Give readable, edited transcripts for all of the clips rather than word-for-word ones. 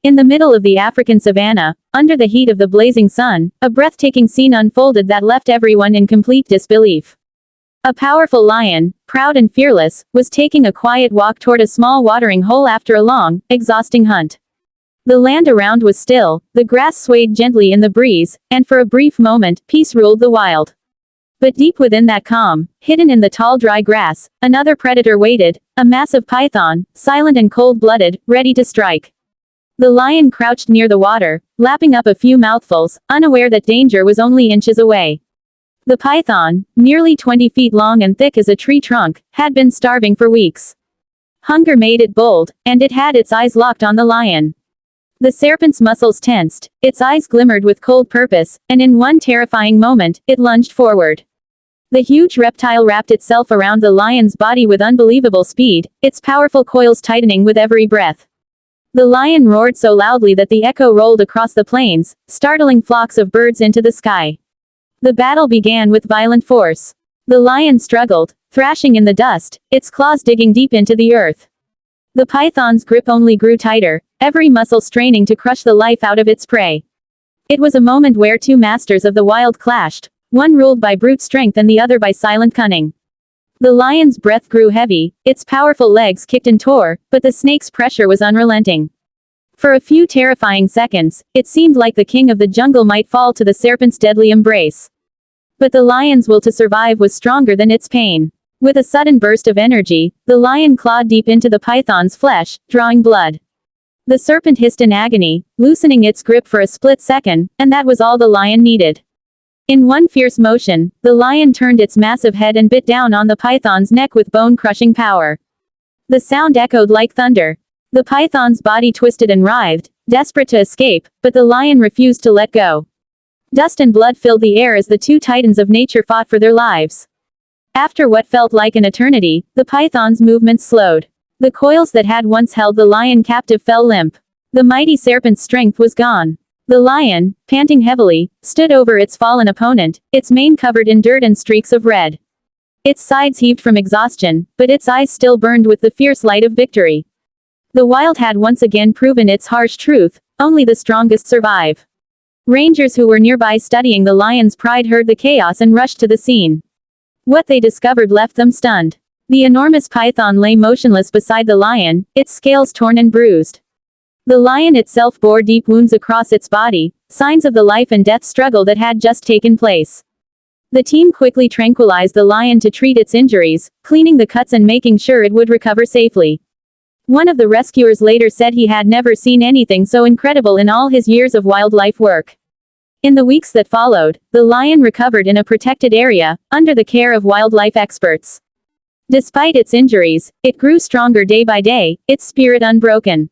In the middle of the African savanna, under the heat of the blazing sun, a breathtaking scene unfolded that left everyone in complete disbelief. A powerful lion, proud and fearless, was taking a quiet walk toward a small watering hole after a long, exhausting hunt. The land around was still, the grass swayed gently in the breeze, and for a brief moment, peace ruled the wild. But deep within that calm, hidden in the tall dry grass, another predator waited, a massive python, silent and cold-blooded, ready to strike. The lion crouched near the water, lapping up a few mouthfuls, unaware that danger was only inches away. The python, nearly 20 feet long and thick as a tree trunk, had been starving for weeks. Hunger made it bold, and it had its eyes locked on the lion. The serpent's muscles tensed, its eyes glimmered with cold purpose, and in one terrifying moment, it lunged forward. The huge reptile wrapped itself around the lion's body with unbelievable speed, its powerful coils tightening with every breath. The lion roared so loudly that the echo rolled across the plains, startling flocks of birds into the sky. The battle began with violent force. The lion struggled, thrashing in the dust, its claws digging deep into the earth. The python's grip only grew tighter, every muscle straining to crush the life out of its prey. It was a moment where two masters of the wild clashed, one ruled by brute strength and the other by silent cunning. The lion's breath grew heavy, its powerful legs kicked and tore, but the snake's pressure was unrelenting. For a few terrifying seconds, it seemed like the king of the jungle might fall to the serpent's deadly embrace. But the lion's will to survive was stronger than its pain. With a sudden burst of energy, the lion clawed deep into the python's flesh, drawing blood. The serpent hissed in agony, loosening its grip for a split second, and that was all the lion needed. In one fierce motion, the lion turned its massive head and bit down on the python's neck with bone-crushing power. The sound echoed like thunder. The python's body twisted and writhed, desperate to escape, but the lion refused to let go. Dust and blood filled the air as the two titans of nature fought for their lives. After what felt like an eternity, the python's movements slowed. The coils that had once held the lion captive fell limp. The mighty serpent's strength was gone. The lion, panting heavily, stood over its fallen opponent, its mane covered in dirt and streaks of red. Its sides heaved from exhaustion, but its eyes still burned with the fierce light of victory. The wild had once again proven its harsh truth: only the strongest survive. Rangers who were nearby studying the lion's pride heard the chaos and rushed to the scene. What they discovered left them stunned. The enormous python lay motionless beside the lion, its scales torn and bruised. The lion itself bore deep wounds across its body, signs of the life and death struggle that had just taken place. The team quickly tranquilized the lion to treat its injuries, cleaning the cuts and making sure it would recover safely. One of the rescuers later said he had never seen anything so incredible in all his years of wildlife work. In the weeks that followed, the lion recovered in a protected area, under the care of wildlife experts. Despite its injuries, it grew stronger day by day, its spirit unbroken.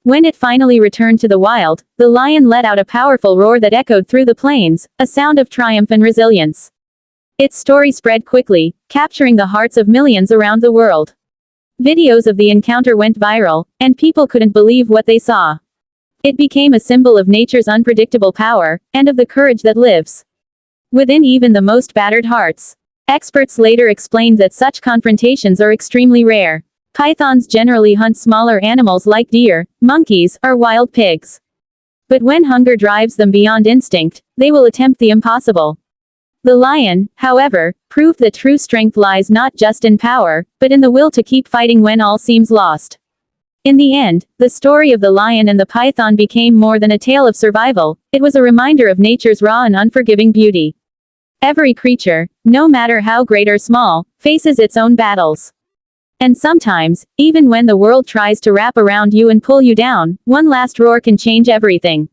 When it finally returned to the wild, the lion let out a powerful roar that echoed through the plains, a sound of triumph and resilience. Its story spread quickly, capturing the hearts of millions around the world. Videos of the encounter went viral, and people couldn't believe what they saw. It became a symbol of nature's unpredictable power, and of the courage that lives within even the most battered hearts. Experts later explained that such confrontations are extremely rare. Pythons generally hunt smaller animals like deer, monkeys, or wild pigs. But when hunger drives them beyond instinct, they will attempt the impossible. The lion, however, proved that true strength lies not just in power, but in the will to keep fighting when all seems lost. In the end, the story of the lion and the python became more than a tale of survival, it was a reminder of nature's raw and unforgiving beauty. Every creature, no matter how great or small, faces its own battles. And sometimes, even when the world tries to wrap around you and pull you down, one last roar can change everything.